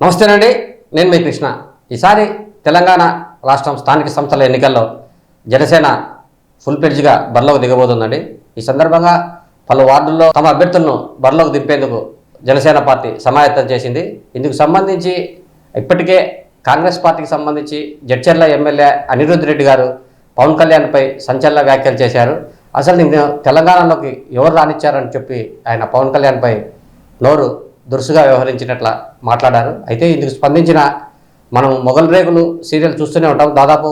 నమస్తేనండి, నేను మీ కృష్ణ. ఈసారి తెలంగాణ రాష్ట్రం స్థానిక సంస్థల ఎన్నికల్లో జనసేన ఫుల్ ప్లెడ్జ్గా బరిలోకి దిగబోతుందండి. ఈ సందర్భంగా పలు వార్డుల్లో తమ అభ్యర్థులను బరిలోకి దింపేందుకు జనసేన పార్టీ సమాయత్తం చేసింది. ఇందుకు సంబంధించి ఇప్పటికే కాంగ్రెస్ పార్టీకి సంబంధించి జడ్చర్ల ఎమ్మెల్యే అనిరుద్ధ్ రెడ్డి గారు పవన్ కళ్యాణ్పై సంచలన వ్యాఖ్యలు చేశారు. అసలు నేను తెలంగాణలోకి ఎవరు రానిచ్చారని చెప్పి ఆయన పవన్ కళ్యాణ్పై నోరు దురుసుగా వ్యవహరించినట్ల మాట్లాడారు. అయితే ఇందుకు స్పందించిన మనం మొగల్ రేకులు సీరియల్ చూస్తూనే ఉంటాం. దాదాపు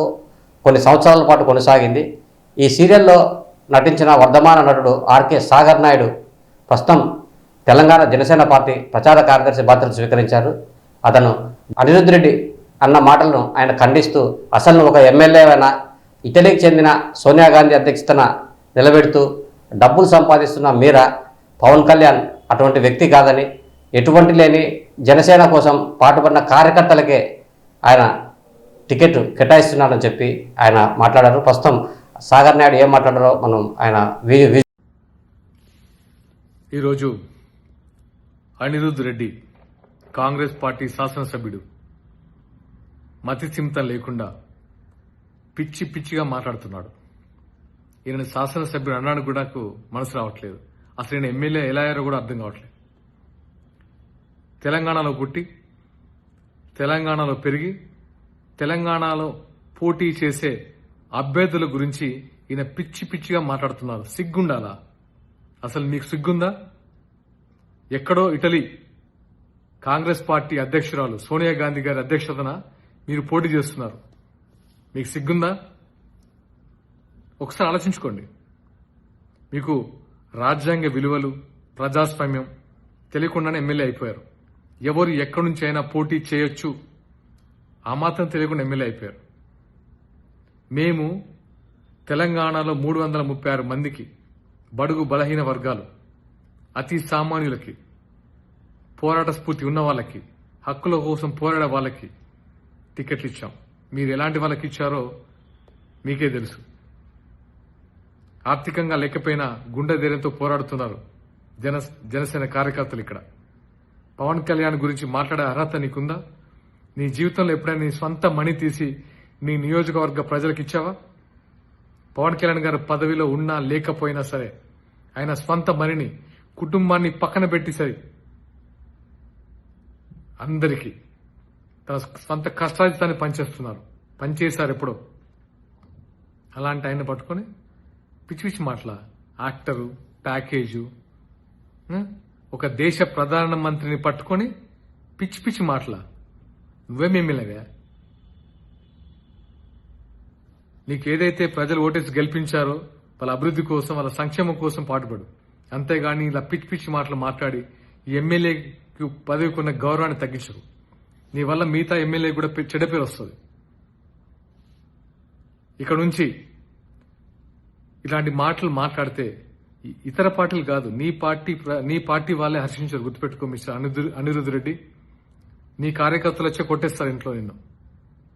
కొన్ని సంవత్సరాల పాటు కొనసాగింది. ఈ సీరియల్లో నటించిన వర్ధమాన నటుడు ఆర్కే సాగర్ నాయుడు ప్రస్తుతం తెలంగాణ జనసేన పార్టీ ప్రచార కార్యదర్శి బాధ్యతలు స్వీకరించారు. అతను అనిరుద్ధ్ రెడ్డి అన్న మాటలను ఆయన ఖండిస్తూ అసలు ఒక ఎమ్మెల్యేవైనా ఇటలీకి చెందిన సోనియా గాంధీ అధ్యక్షతన నిలబెడుతూ డబ్బులు సంపాదిస్తున్న మీరా పవన్ కళ్యాణ్ అటువంటి వ్యక్తి కాదని, ఎటువంటి లేని జనసేన కోసం పాటుపడిన కార్యకర్తలకే ఆయన టికెట్ కేటాయిస్తున్నాడని చెప్పి ఆయన మాట్లాడారు. ప్రస్తుతం సాగర్ నాయుడు ఏం మాట్లాడారో మనం ఆయన ఈరోజు అనిరుద్ధ్ రెడ్డి కాంగ్రెస్ పార్టీ శాసనసభ్యుడు మతిస్థిమితం లేకుండా పిచ్చి పిచ్చిగా మాట్లాడుతున్నాడు. ఈయన శాసనసభ్యుడు అన్నాడు కూడా మనసు రావట్లేదు. అసలు ఈయన ఎమ్మెల్యే ఎలా అయ్యారో కూడా అర్థం కావట్లేదు. తెలంగాణలో పుట్టి తెలంగాణలో పెరిగి తెలంగాణలో పోటీ చేసే అభ్యర్థుల గురించి ఈయన పిచ్చి పిచ్చిగా మాట్లాడుతున్నారు. సిగ్గుండాలా? అసలు మీకు సిగ్గుందా? ఎక్కడో ఇటలీ కాంగ్రెస్ పార్టీ అధ్యక్షురాలు సోనియా గాంధీ గారి అధ్యక్షతన మీరు పోటీ చేస్తున్నారు. మీకు సిగ్గుందా? ఒకసారి ఆలోచించుకోండి. మీకు రాజ్యాంగ విలువలు, ప్రజాస్వామ్యం తెలియకుండానే ఎమ్మెల్యే అయిపోయారు. ఎవరు ఎక్కడి నుంచి అయినా పోటీ చేయొచ్చు ఆ మాత్రం తెలియకుండా ఎమ్మెల్యే అయిపోయారు. మేము తెలంగాణలో 336 మందికి, బడుగు బలహీన వర్గాలు, అతి సామాన్యులకి, పోరాట స్ఫూర్తి ఉన్న వాళ్ళకి, హక్కుల కోసం పోరాడే వాళ్ళకి టికెట్లు ఇచ్చాం. మీరు ఎలాంటి వాళ్ళకి ఇచ్చారో మీకే తెలుసు. ఆర్థికంగా లేకపోయినా గుండె ధైర్యంతో పోరాడుతున్నారు జనసేన కార్యకర్తలు. ఇక్కడ పవన్ కళ్యాణ్ గురించి మాట్లాడే అర్హత నీకుందా? నీ జీవితంలో ఎప్పుడైనా నీ సొంత మనీ తీసి నీ నియోజకవర్గ ప్రజలకు ఇచ్చావా? పవన్ కళ్యాణ్ గారు పదవిలో ఉన్నా లేకపోయినా సరే ఆయన స్వంత మనీని, కుటుంబాన్ని పక్కన పెట్టి సరి అందరికీ తన స్వంత కష్టాజితాన్ని పనిచేశారు ఎప్పుడో. అలాంటి ఆయన పట్టుకొని పిచ్చి పిచ్చి మాటల యాక్టరు, ప్యాకేజు, ఒక దేశ ప్రధానమంత్రిని పట్టుకొని పిచ్చి పిచ్చి మాటల. నువ్వేమేమిలాగా? నీకు ఏదైతే ప్రజలు ఓటేసి గెలిపించారో వాళ్ళ అభివృద్ధి కోసం, వాళ్ళ సంక్షేమం కోసం పాటుపడు. అంతేగాని ఇలా పిచ్చి పిచ్చి మాటలు మాట్లాడి ఈ ఎమ్మెల్యేకి పదవికి ఉన్న గౌరవాన్ని తగ్గించరు. నీ వల్ల మిగతా ఎమ్మెల్యే కూడా చెడ్డ పేరు వస్తుంది. ఇక్కడ నుంచి ఇలాంటి మాటలు మాట్లాడితే ఇతర పార్టీలు కాదు, నీ పార్టీ వాళ్ళే హర్షించారు. గుర్తుపెట్టుకో మిస్టర్ అనిరుద్ధ్ రెడ్డి. నీ కార్యకర్తలు వచ్చే కొట్టేస్తారు ఇంట్లో నిన్ను.